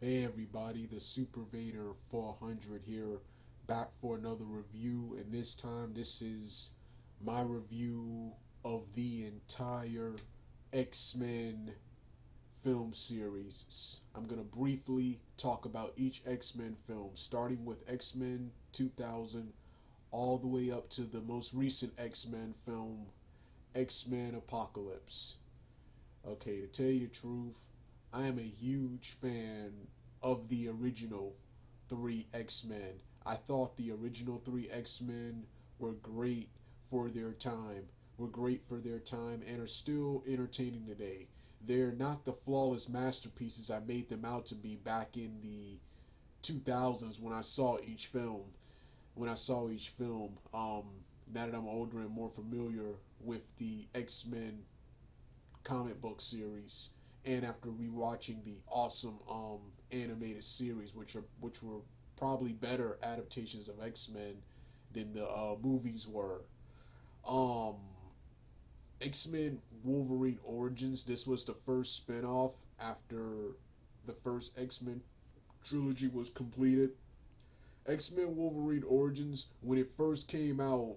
Hey everybody, the Super Vader 400 here, back for another review, and this time this is my review of the entire X-Men film series. I'm going to briefly talk about each X-Men film, starting with X-Men 2000 all the way up to the most recent X-Men film, X-Men Apocalypse. Okay, to tell you the truth, I am a huge fan of the original three X-Men. I thought the original three X-Men were great for their time, and are still entertaining today. They're not the flawless masterpieces I made them out to be back in the 2000s when I saw each film. Now that I'm older and more familiar with the X-Men comic book series, and after rewatching the awesome animated series, which were probably better adaptations of X Men than the movies were. Um, X Men Wolverine Origins. This was the first spinoff after the first X Men trilogy was completed. X Men Wolverine Origins, when it first came out,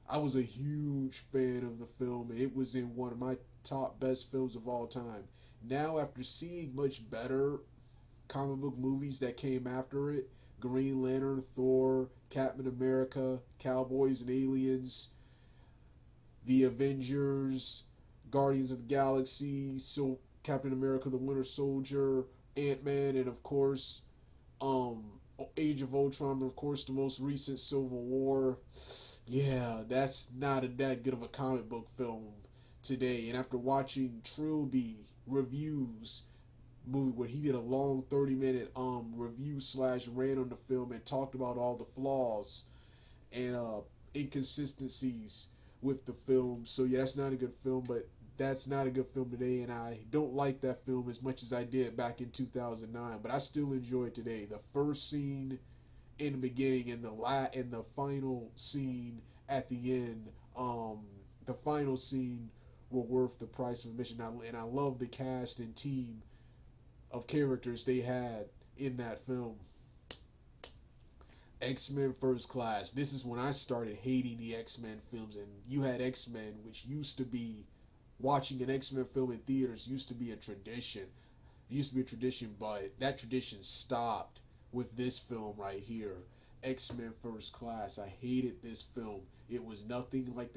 I was a huge fan of the film, and it was in one of my top best films of all time. Now, after seeing much better comic book movies that came after it, Green Lantern, Thor, Captain America, Cowboys and Aliens, The Avengers, Guardians of the Galaxy, so Captain America the Winter Soldier, Ant Man, and of course, um, Age of Ultron, and of course, the most recent Civil War. Yeah, that's not that good of a comic book film today. And after watching Trilby reviews, movie where he did a long 30-minute review slash rant on the film and talked about all the flaws and inconsistencies with the film. So yeah, that's not a good film, but that's not a good film today, and I don't like that film as much as I did back in 2009. But I still enjoy it today. The first scene in the beginning and the final scene at the end. The final scene were worth the price of admission, and I love the cast and team of characters they had in that film. X Men First Class. This is when I started hating the X Men films, and you had X Men, which used to be watching an X Men film in theaters used to be a tradition. It used to be a tradition, but that tradition stopped with this film right here. X Men First Class. I hated this film. It was nothing like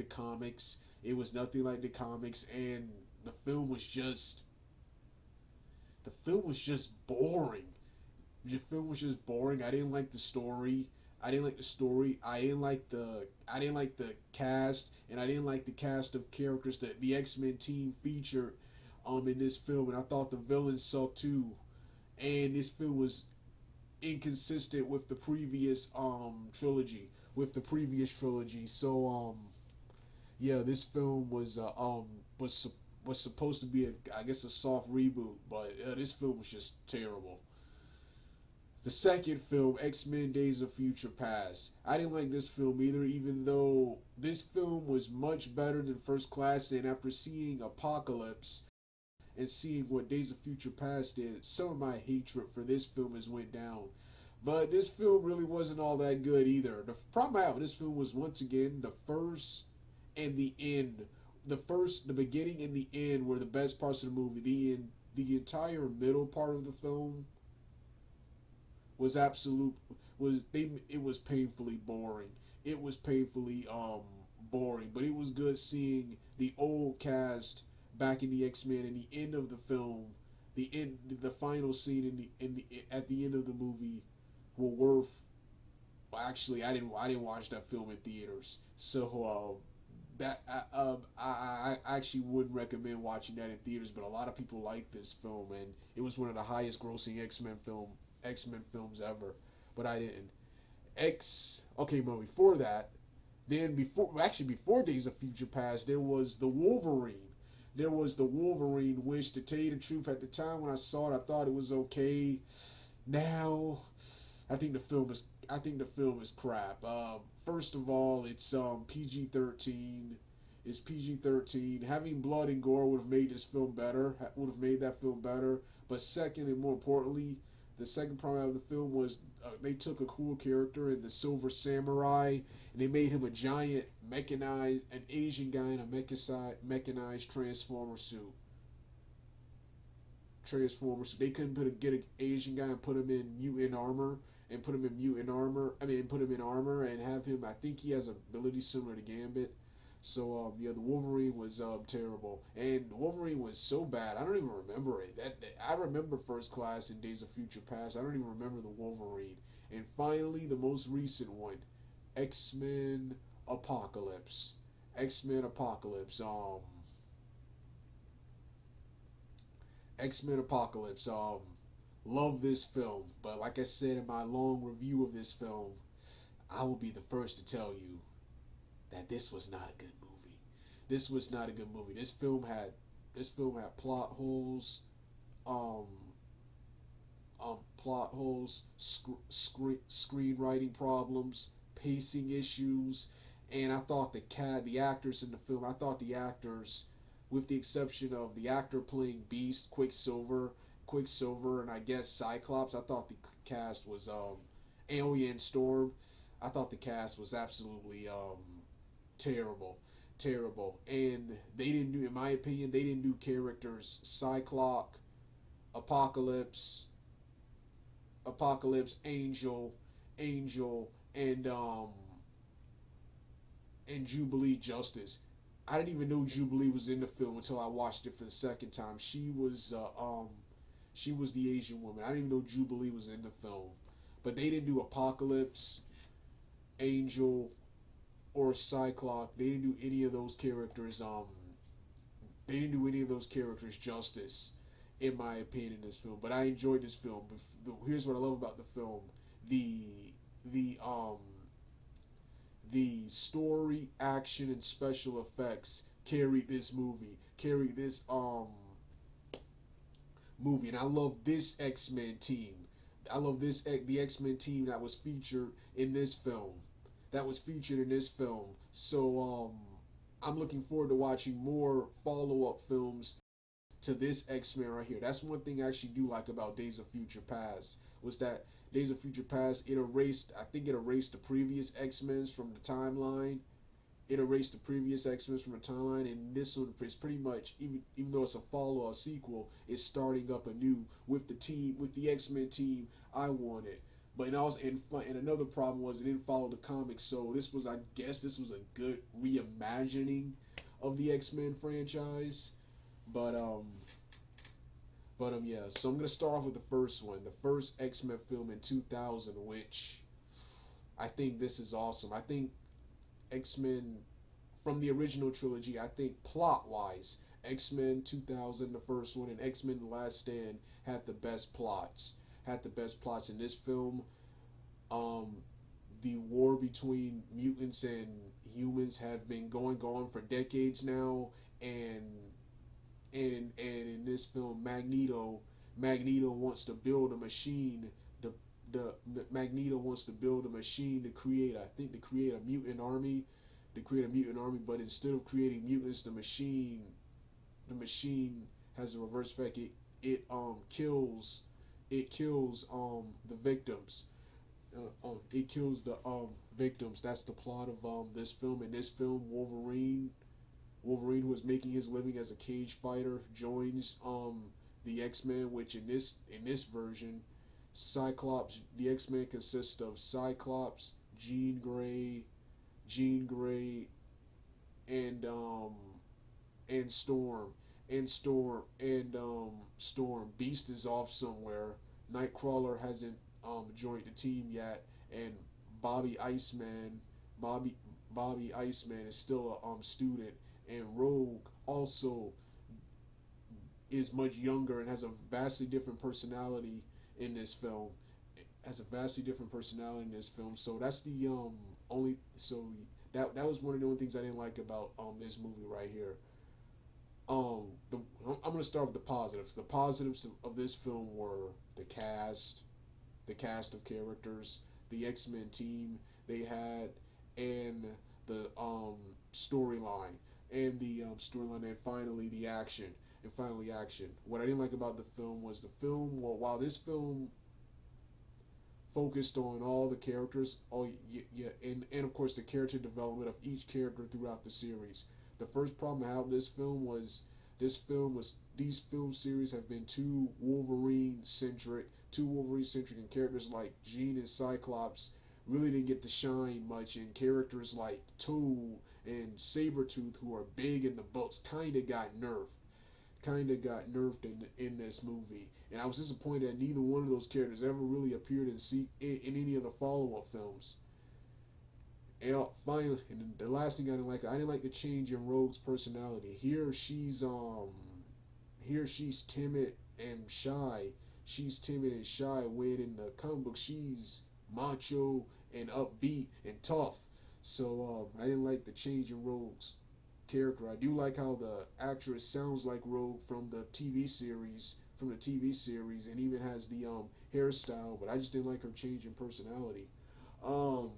the comics. And the film was just the film was just boring. The film was just boring. I didn't like the story. I didn't like the cast, and I didn't like the cast of characters that the X Men team featured in this film. And I thought the villains sucked too. And this film was inconsistent with the previous trilogy. So yeah, this film was was supposed to be I guess a soft reboot, but this film was just terrible. The second film, X Men Days of Future Past. I didn't like this film either, even though this film was much better than First Class. And after seeing Apocalypse and seeing what Days of Future Past did, some of my hatred for this film has went down. But this film really wasn't all that good either. The problem I have with this film was once again the first and the end. The beginning and the end were the best parts of the movie. The entire middle part of the film was absolute was they it was painfully boring. It was painfully boring, but it was good seeing the old cast back in the X Men and the end of the film, the final scene in the at the end of the movie were worth. Well, actually, I didn't watch that film in theaters, so I actually wouldn't recommend watching that in theaters. But a lot of people like this film, and it was one of the highest grossing X Men films ever. But I didn't. Okay, but before that, before Days of Future Past, there was the Wolverine. There was the Wolverine, which to tell you the truth, at the time when I saw it, I thought it was okay. Now, I think the film is crap. First of all, it's PG-13. It's PG-13. Having blood and gore would have made this film better. Would have made that film better. But second and more importantly, The second problem of the film was they took a cool character in the Silver Samurai and they made him a giant mechanized, an Asian guy in a mechanized Transformer suit. Transformers. They couldn't get an Asian guy and put him in mutant armor and put him in mutant armor. I mean, put him in armor and have him. I think he has ability similar to Gambit. So yeah, the Wolverine was terrible, and Wolverine was so bad. I don't even remember it. I remember First Class in Days of Future Past. I don't even remember the Wolverine. And finally, the most recent one, X Men Apocalypse. X Men Apocalypse. X Men Apocalypse. Love this film, but like I said in my long review of this film, I will be the first to tell you that this was not a good movie. This was not a good movie. This film had um, plot holes, screenwriting problems, pacing issues, and I thought the actors in the film, I thought the actors, with the exception of the actor playing Beast, Quicksilver, and I guess Cyclops, I thought the cast was Alien Storm. I thought the cast was absolutely terrible, terrible, and they didn't do, in my opinion, they didn't do characters Cyclops, Apocalypse, Angel, and Jubilee Justice. I didn't even know Jubilee was in the film until I watched it for the second time. She was the Asian woman. I didn't even know Jubilee was in the film. But they didn't do Apocalypse, Angel, or Cyclops. They didn't do any of those characters. They didn't do any of those characters justice, in my opinion, in this film. But I enjoyed this film. But here's what I love about the film: the the um the story, action, and special effects carried this movie. Carried this movie, and I love this X Men team. I love the X Men team that was featured in this film. That was featured in this film. So I'm looking forward to watching more follow up films to this X Men right here. That's one thing I actually do like about Days of Future Past was that Days of Future Past I think it erased the previous X Men's from the timeline. It erased the previous X Men from the timeline, and this one is pretty much even though it's a follow or sequel, it's starting up anew with the X Men team I wanted. But and another problem was it didn't follow the comics, so I guess this was a good reimagining of the X Men franchise. But yeah. So I'm gonna start off with the first one, the first X Men film in 2000, which I think this is awesome. I think X Men from the original trilogy. I think plot wise, X Men 2000, the first one, and X Men: The Last Stand had the best plots. Had the best plots in this film. Um, the war between mutants and humans have been going on for decades now, and and in this film, Magneto wants to build a machine. The the Magneto wants to build a machine to create, I think, to create a mutant army, But instead of creating mutants, the machine has a reverse effect. It kills the victims. It kills the victims. That's the plot of this film. In this film, Wolverine, who is making his living as a cage fighter, joins the X Men, which in this version, Cyclops. The X Men consist of Cyclops, Jean Grey, and Storm, Storm. Beast is off somewhere. Nightcrawler hasn't joined the team yet, and Bobby Iceman, Bobby Bobby Iceman is still a student, and Rogue also is much younger and has a vastly different personality in this film. Has a vastly different personality in this film. So that's the only so that was one of the only things I didn't like about this movie right here. The I'm gonna start with the positives. The positives of this film were the cast of characters, the X Men team they had, and the storyline, and finally the action, and finally action. What I didn't like about the film was the film. Well, while this film focused on all the characters. Oh yeah, yeah, and of course the character development of each character throughout the series. The first problem I had with this film was these film series have been too Wolverine centric, and characters like Jean and Cyclops really didn't get to shine much, and characters like Toad and Sabretooth, who are big in the books, kind of got nerfed in this movie, and I was disappointed that neither one of those characters ever really appeared in any of the follow up films. And finally, and the last thing I didn't like the change in Rogue's personality. Here she's timid and shy. She's timid and shy. When in the comic book she's macho and upbeat and tough. So I didn't like the change in Rogue's character. I do like how the actress sounds like Rogue from the TV series, and even has the hairstyle. But I just didn't like her change in personality. Um,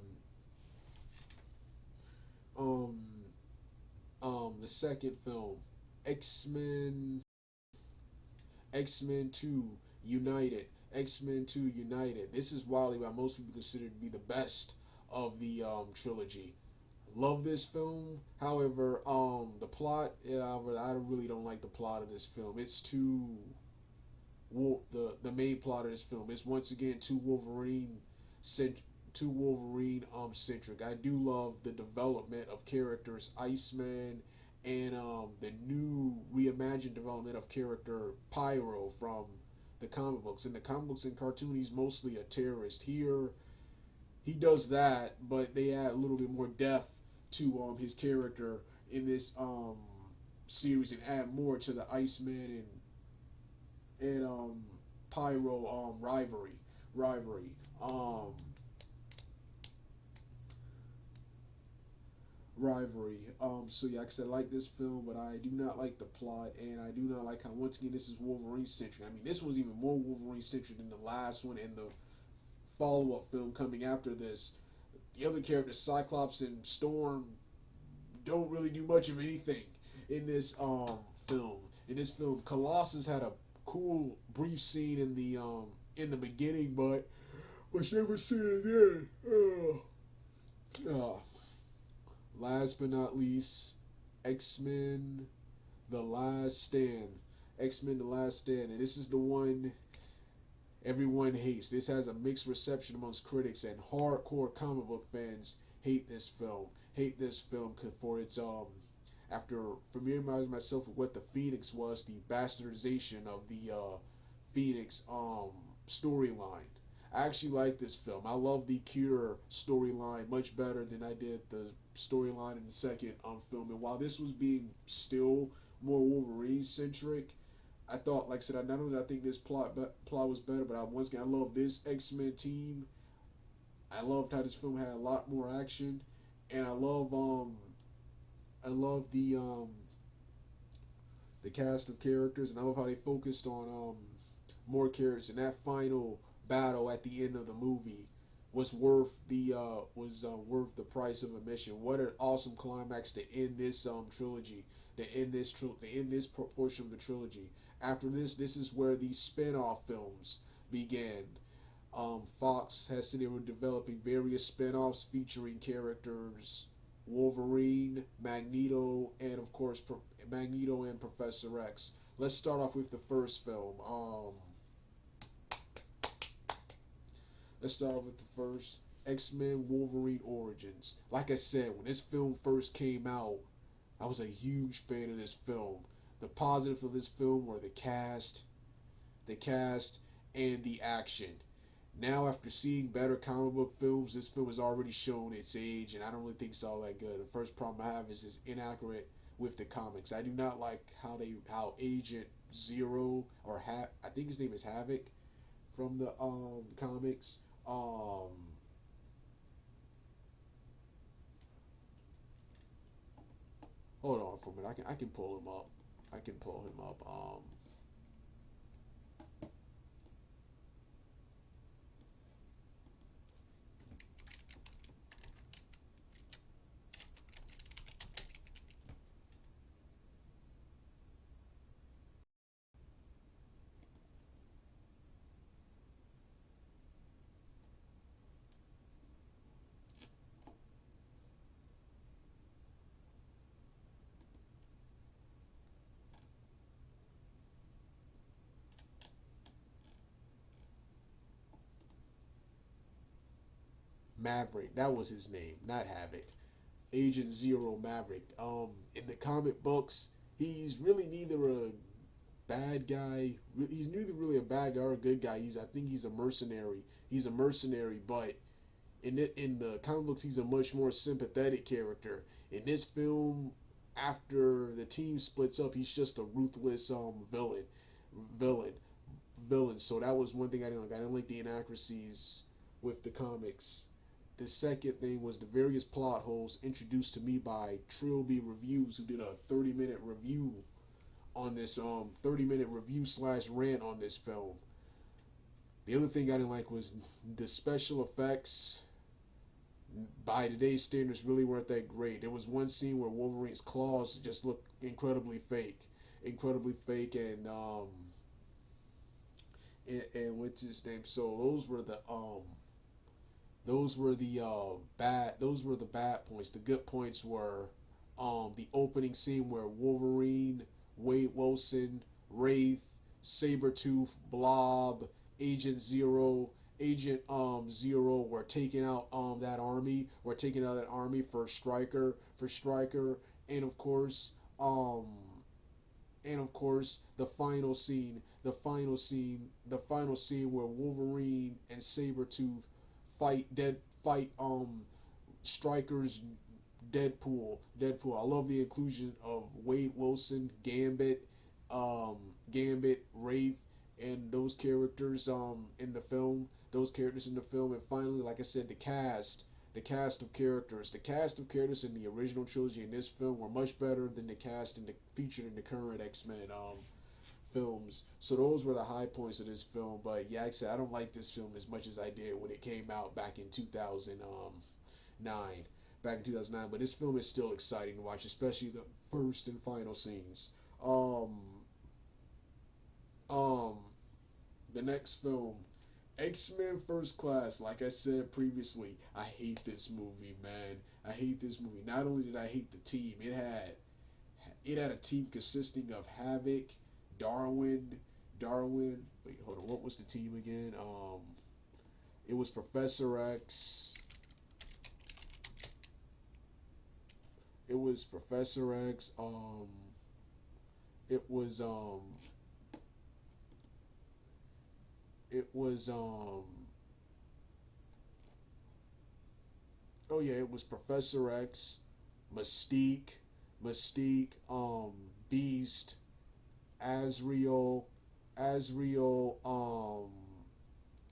um, the second film, X Men, X Men Two United, X Men Two United. This is widely by most people considered to be the best of the trilogy. Love this film. However, the plot, yeah, I really don't like the plot of this film. It's too the main plot of this film is once again cent- too Wolverine centric. I do love the development of characters, Iceman, and the new reimagined development of character Pyro from the comic books. In the comic books and cartoon, he's mostly a terrorist. Here, he does that, but they add a little bit more depth to his character in this series, and add more to the Iceman and Pyro rivalry. Um, so yeah, like I said, I like this film, but I do not like the plot, and I do not like how once again this is Wolverine centric. I mean, this was even more Wolverine centric than the last one and the follow up film coming after this. The other characters, Cyclops and Storm, don't really do much of anything in this film. In this film, Colossus had a cool brief scene in the beginning, but was never seen again. Last but not least, X Men: The Last Stand. X Men: The Last Stand, and this is the one everyone hates. This has a mixed reception amongst critics, and hardcore comic book fans hate this film. Hate this film for its after familiarizing myself with what the Phoenix was, the bastardization of the Phoenix storyline. I actually like this film. I love the Cure storyline much better than I did the storyline in the second film. And while this was being still more Wolverine centric, I thought, like I said, not only did I think this plot was better, but once again I love this X Men team. I loved how this film had a lot more action, and I love the cast of characters, and I love how they focused on more characters. And that final battle at the end of the movie was worth the price of admission. What an awesome climax to end this trilogy, to end this portion of the trilogy. After this is where the spin-off films began. Fox has said they were developing various spin-offs featuring characters Wolverine, Magneto, and of course Magneto and Professor X. Let's start off with the first film. Let's start off with the first X-Men Wolverine Origins. Like I said, when this film first came out, I was a huge fan of this film. The positives of this film were the cast, and the action. Now, after seeing better comic book films, this film has already shown its age, and I don't really think it's all that good. The first problem I have is it's inaccurate with the comics. I do not like how Agent Zero, or I think his name is Havoc from the comics. Um, Hold on for a minute. I can pull him up. I can pull him up. Maverick. That was his name, not Havoc. Agent Zero Maverick. In the comic books, he's really neither a bad guy. He's neither really a bad guy or a good guy. I think he's a mercenary. He's a mercenary, but in the comic books, he's a much more sympathetic character. In this film, after the team splits up, he's just a ruthless villain, villain. So that was one thing I didn't like. I didn't like the inaccuracies with the comics. The second thing was the various plot holes introduced to me by Trilby Reviews, who did a 30-minute review on this 30-minute review slash rant on this film. The other thing I didn't like was the special effects. By today's standards, really weren't that great. There was one scene where Wolverine's claws just looked incredibly fake, and what's his name? So those were the bad points. The good points were the opening scene where Wolverine, Wade Wilson, Wraith, Sabretooth, Blob, Agent Zero, Agent Zero were taking out that army. Were taking out that army for Stryker, and of course um the final scene where Wolverine and Sabretooth fight Stryker's Deadpool. I love the inclusion of Wade Wilson, Gambit, Wraith, and those characters in the film. And finally, like I said, the cast of characters. The cast of characters in the original trilogy in this film were much better than the cast featured in the current X-Men films. So those were the high points of this film. But yeah, like I said, I don't like this film as much as I did when it came out back in 2009. But this film is still exciting to watch, especially the first and final scenes. Um, um, the next film, X-Men First Class. Like I said previously, I hate this movie, man. I hate this movie. Not only did I hate the team, it had a team consisting of Havoc, Darwin, Darwin. Wait, hold on. What was the team again? It was Professor X. It was Professor X. It was it was oh yeah, it was Professor X, Mystique, Beast, Azrael, Azrael,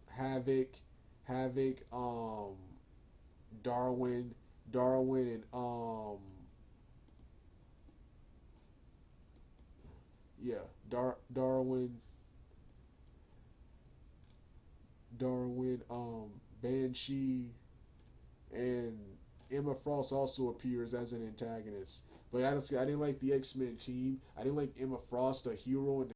Havoc, Havoc, Darwin, Darwin, and yeah, Darwin, Darwin, Banshee, and Emma Frost also appears as an antagonist. But honestly, I didn't like the X-Men team. I didn't like Emma Frost, a hero in the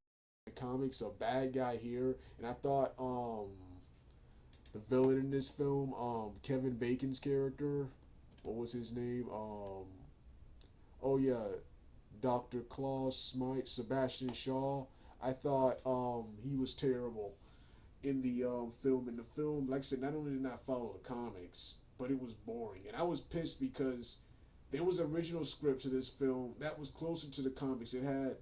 comics, a bad guy here, and I thought the villain in this film, Kevin Bacon's character, what was his name? Oh yeah, Dr. Claus Smite, Sebastian Shaw. I thought he was terrible in the film. In the film, like I said, not only did not follow the comics, but it was boring, and I was pissed because there was an original script to this film that was closer to the comics. It had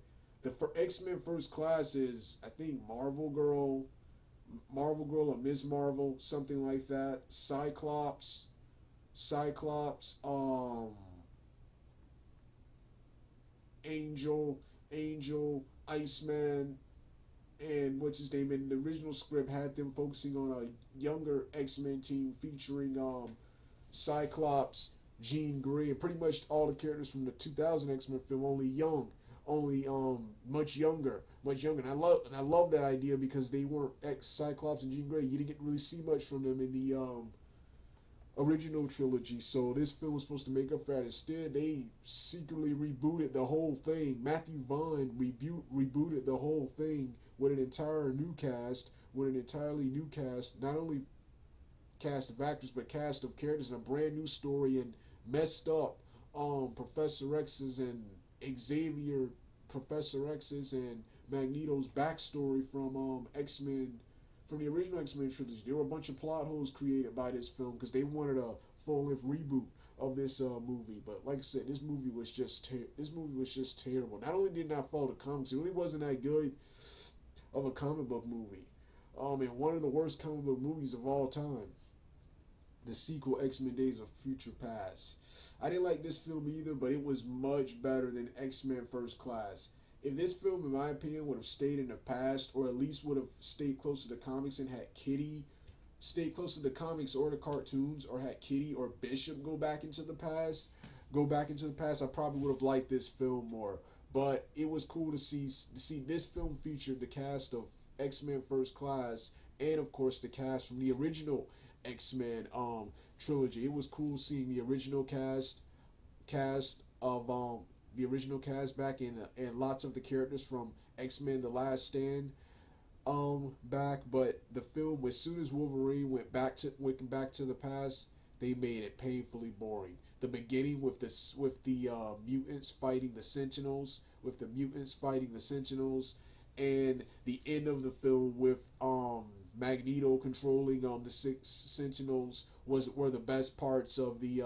X-Men First Class is I think Marvel Girl or Ms. Marvel, something like that. Cyclops, Angel, Iceman, and what's his name. In the original script, had them focusing on a younger X-Men team featuring Cyclops, Jean Grey, and pretty much all the characters from the 2000 X-Men film, only much younger. And I love that idea because they weren't ex Cyclops and Jean Grey. You didn't get to really see much from them in the original trilogy. So this film was supposed to make up for that. Instead, they secretly rebooted the whole thing. Matthew Vaughn rebooted the whole thing with an entirely new cast, not only cast of actors but cast of characters and a brand new story, and messed up Professor X's and Xavier, Professor X's and Magneto's backstory from X-Men from the original X-Men trilogy, there were a bunch of plot holes created by this film because they wanted a full-length reboot of this movie. But like I said, this movie was just terrible. Not only did it not follow the comics, it really wasn't that good of a comic book movie. And one of the worst comic book movies of all time, the sequel X-Men Days of Future Past. I didn't like this film either, but it was much better than X-Men First Class. If this film, in my opinion, would have stayed in the past, or at least would have stayed close to the comics and had Kitty stay close to the comics or the cartoons, or had Kitty or Bishop go back into the past, I probably would have liked this film more. But it was cool to see this film featured the cast of X-Men First Class and of course the cast from the original X-Men trilogy. It was cool seeing the original cast of the original cast back in and lots of the characters from X-Men The Last Stand back. But the film, as soon as Wolverine went back to the past, they made it painfully boring. The beginning with the mutants fighting the Sentinels, and the end of the film with Magneto controlling the six Sentinels were the best parts of the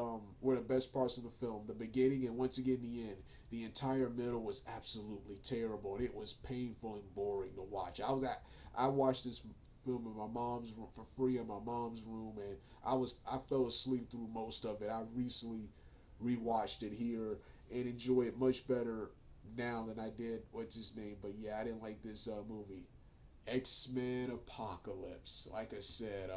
film. The beginning and once again the end. The entire middle was absolutely terrible, and it was painful and boring to watch. I watched this film in my mom's room for free in my mom's room, and I fell asleep through most of it. I recently rewatched it here and enjoy it much better now than I did what's his name. But yeah, I didn't like this movie. X-Men Apocalypse. Like I said,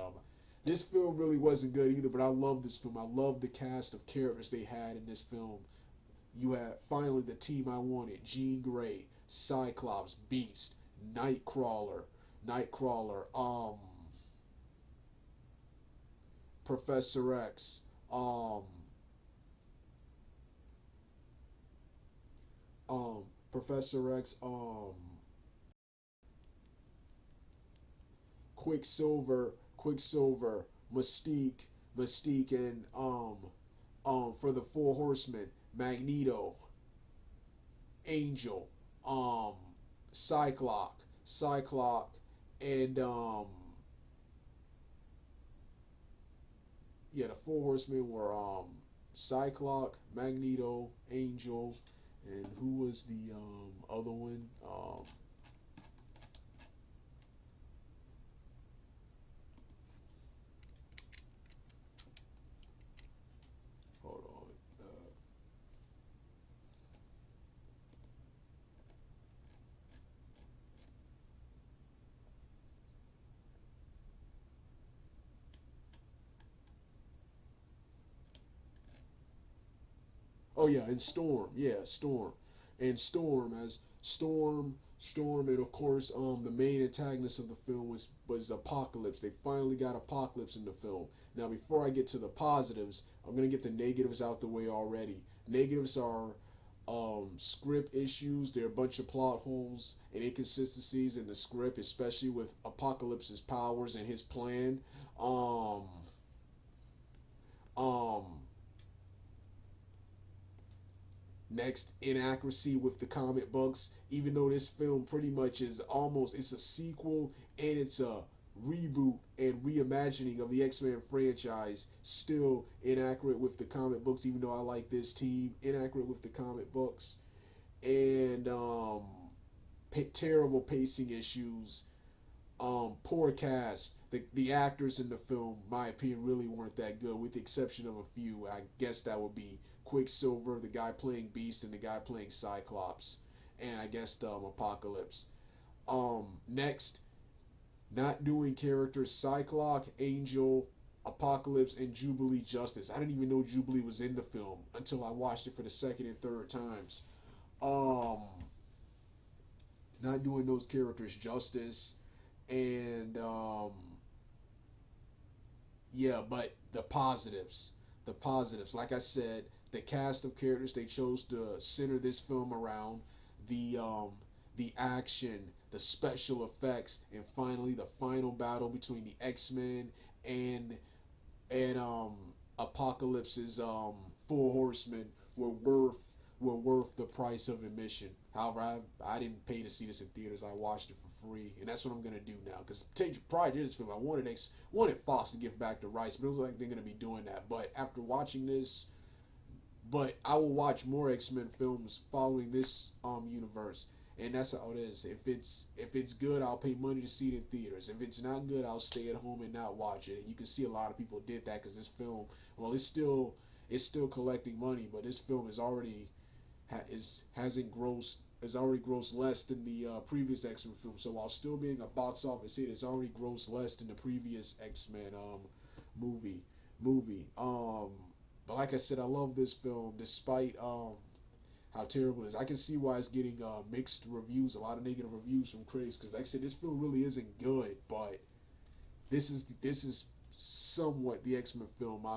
this film really wasn't good either, but I love this film. I love the cast of characters they had in this film. You had finally the team I wanted: Jean Grey, Cyclops, Beast, Nightcrawler, Nightcrawler, Professor X, um, Professor X, Quicksilver, Mystique, and for the Four Horsemen, Magneto, Angel, um, Cyclops, and yeah, the Four Horsemen were Cyclops, Magneto, Angel, and who was the other one? Hold on. Oh yeah, and Storm. Yeah, Storm, and Storm, and of course, the main antagonist of the film was Apocalypse. They finally got Apocalypse in the film. Now, before I get to the positives, I'm gonna get the negatives out the way already. Negatives are script issues. There are a bunch of plot holes and inconsistencies in the script, especially with Apocalypse's powers and his plan. Um, um, Next, inaccuracy with the comic books. Even though this film pretty much it's a sequel and it's a reboot and reimagining of the X-Men franchise, still inaccurate with the comic books. Even though I like this team, inaccurate with the comic books, and terrible pacing issues. Poor cast. The actors in the film, my opinion, really weren't that good, with the exception of a few. I guess that would be Quicksilver, the guy playing Beast, and the guy playing Cyclops, and I guess Apocalypse. Next, not doing characters Cyclops, Angel, Apocalypse, and Jubilee justice. I didn't even know Jubilee was in the film until I watched it for the second and third times. Um, Not doing those characters justice, and yeah, but the positives, like I said, the cast of characters they chose to center this film around, the action, the special effects, and finally the final battle between the X-Men and and Apocalypse's Four Horsemen were worth the price of admission. However, I didn't pay to see this in theaters. I watched it for free, and that's what I'm gonna do now. Because prior to this film, I wanted Fox to give back the rights, but it was like they're gonna be doing that. But after watching this, but I will watch more X-Men films following this universe, and that's how it is. If it's good, I'll pay money to see it in theaters. If it's not good, I'll stay at home and not watch it. And you can see a lot of people did that because this film, well, it's still collecting money, but this film is already hasn't grossed has already grossed less than the previous X-Men film. So while still being a box office hit, it's already grossed less than the previous X-Men movie movie. But like I said, I love this film despite how terrible it is. I can see why it's getting mixed reviews, a lot of negative reviews from critics. Because like I said, this film really isn't good, but this is somewhat the X-Men film I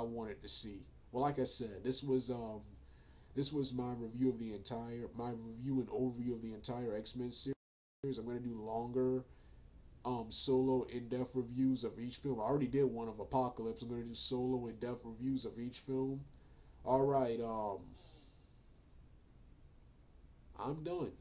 wanted to see. Well, like I said, this was my review and overview of the entire X-Men series. I'm gonna do longer solo in-depth reviews of each film. I already did one of Apocalypse. I'm gonna do solo in-depth reviews of each film. All right, I'm done.